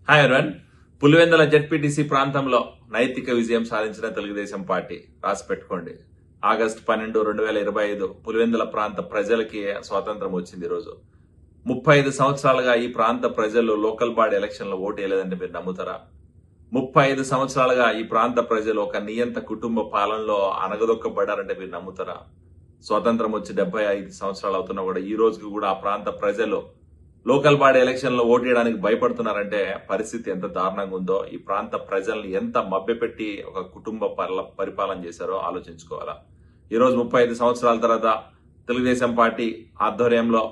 Hi everyone. Pulivendula ZPTC ప్రాంతంలో నైతిక విజయం సాధించిన తెలుగుదేశం పార్టీ రాసి పెట్టుకోండి. ఆగస్టు 12, 2025 పులివెందుల ప్రాంత ప్రజలకి స్వాతంత్రం వచ్చింది. ఈరోజు 35 సంవత్సరాలుగా ఈ ప్రాంత ప్రజలు లోకల్ బాడీ ఎలక్షన్ లో ఓటు వేయలేదంటే మీరు నమ్ముతారా? 35 సంవత్సరాలుగా ఈ ప్రాంత ప్రజలు ఒక నియంత కుటుంబ పాలనలో అనగదొక్కబడ్డారంటే మీరు నమ్ముతారా? స్వాతంత్రం వచ్చి 75 సంవత్సరాలు అవుతున్నా కూడా ఈ రోజుకి కూడా ఆ ప్రాంత ప్రజలు లోకల్ బాడీ ఎలక్షన్ లో ఓటు వేయడానికి భయపడుతున్నారంటే పరిస్థితి ఎంత దారుణంగా ఉందో, ఈ ప్రాంత ప్రజల్ని ఎంత మభ్యపెట్టి ఒక కుటుంబ పరిపాలన చేశారో ఆలోచించుకోవాలా. ఈ రోజు 35 సంవత్సరాల తర్వాత తెలుగుదేశం పార్టీ ఆధ్వర్యంలో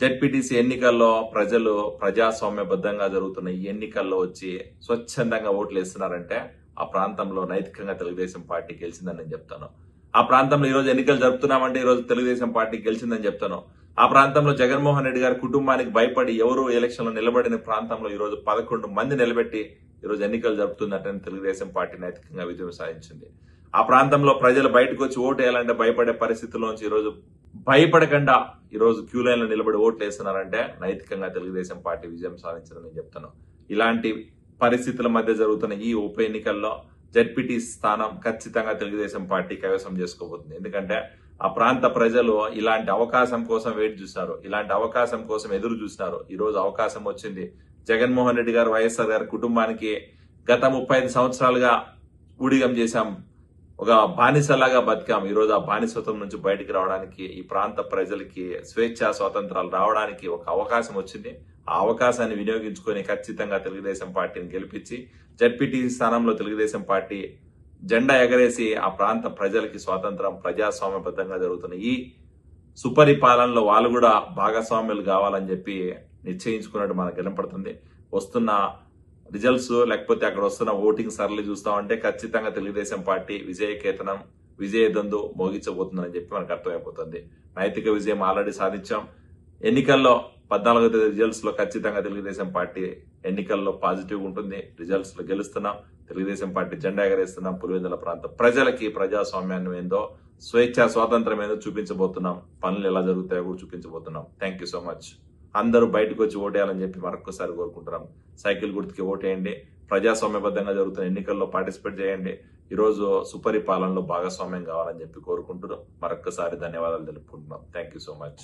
జెడ్పీటీసీ ఎన్నికల్లో ప్రజలు ప్రజాస్వామ్యబద్ధంగా జరుగుతున్న ఈ ఎన్నికల్లో వచ్చి స్వచ్ఛందంగా ఓట్లు వేస్తున్నారంటే ఆ ప్రాంతంలో నైతికంగా తెలుగుదేశం పార్టీ గెలిచిందని నేను చెప్తాను. ఆ ప్రాంతంలో ఈ రోజు ఎన్నికలు జరుపుతున్నామంటే ఈ రోజు తెలుగుదేశం పార్టీ గెలిచిందని చెప్తాను. ఆ ప్రాంతంలో జగన్మోహన్ రెడ్డి గారి కుటుంబానికి భయపడి ఎవరు ఎలక్షన్ లో నిలబడిన ప్రాంతంలో ఈ రోజు 11 మంది నిలబెట్టి ఈ రోజు ఎన్నికలు జరుపుతుందంటే తెలుగుదేశం పార్టీ నైతికంగా విజయం సాధించింది. ఆ ప్రాంతంలో ప్రజలు బయటకు వచ్చి ఓటు వేయాలంటే భయపడే పరిస్థితుల్లోంచి ఈ రోజు భయపడకుండా ఈ రోజు క్యూ లైన్ లో నిలబడి ఓట్లు వేస్తున్నారంటే నైతికంగా తెలుగుదేశం పార్టీ విజయం సాధించిందని నేను చెప్తాను. ఇలాంటి పరిస్థితుల మధ్య జరుగుతున్న ఈ ఉప ఎన్నికల్లో జెడ్పీటీ స్థానం ఖచ్చితంగా తెలుగుదేశం పార్టీ కైవసం చేసుకోబోతుంది. ఎందుకంటే ఆ ప్రాంత ప్రజలు ఇలాంటి అవకాశం కోసం వెయిట్ చూస్తారు, ఇలాంటి అవకాశం కోసం ఎదురు చూస్తున్నారు. ఈ రోజు అవకాశం వచ్చింది. జగన్మోహన్ రెడ్డి గారు, వైఎస్ఆర్ గారి కుటుంబానికి గత 35 సంవత్సరాలుగా ఊడిగం చేశాం, ఒక బానిసలాగా బతికాం. ఈ రోజు ఆ బానిసత్వం నుంచి బయటికి రావడానికి, ఈ ప్రాంత ప్రజలకి స్వేచ్ఛా స్వాతంత్రాలు రావడానికి ఒక అవకాశం వచ్చింది. ఆ అవకాశాన్ని వినియోగించుకొని ఖచ్చితంగా తెలుగుదేశం పార్టీని గెలిపించి జెడ్పీటీ స్థానంలో తెలుగుదేశం పార్టీ జెండా ఎగరేసి ఆ ప్రాంత ప్రజలకి స్వాతంత్రం ప్రజాస్వామ్యబద్ధంగా జరుగుతున్న ఈ సుపరిపాలనలో వాళ్ళు కూడా భాగస్వామ్యులు కావాలని చెప్పి నిశ్చయించుకున్నట్టు మనకు కనపడుతుంది. వస్తున్న రిజల్ట్స్ లేకపోతే అక్కడ వస్తున్న ఓటింగ్ సరళి చూస్తామంటే ఖచ్చితంగా తెలుగుదేశం పార్టీ విజయకేతనం విజయదందు మోగించబోతుందని చెప్పి మనకు అర్థమైపోతుంది. నైతిక విజయం ఆల్రెడీ సాధించాం. ఎన్నికల్లో 14వ తేదీ రిజల్ట్స్ లో ఖచ్చితంగా తెలుగుదేశం పార్టీ ఎన్నికల్లో పాజిటివ్ ఉంటుంది. రిజల్ట్స్ లో గెలుస్తున్నాం. తెలుగుదేశం పార్టీ జెండా ఎగరేస్తున్నాం. పులివెందుల ప్రాంత ప్రజలకి ప్రజాస్వామ్యాన్ని ఏందో, స్వేచ్ఛ స్వాతంత్రం ఏందో చూపించబోతున్నాం. పనులు ఎలా జరుగుతాయో కూడా చూపించబోతున్నాం. Thank you so much. అందరూ బయటకు వచ్చి ఓటేయాలని చెప్పి మరొకసారి కోరుకుంటున్నాం. సైకిల్ గుర్తుకి ఓటేయండి. ప్రజాస్వామ్యబద్ధంగా జరుగుతున్న ఎన్నికల్లో పార్టిసిపేట్ చేయండి. ఈ రోజు సుపరిపాలనలో భాగస్వామ్యం కావాలని చెప్పి కోరుకుంటున్నాం. మరొకసారి ధన్యవాదాలు తెలుపుకుంటున్నాం. Thank you so much.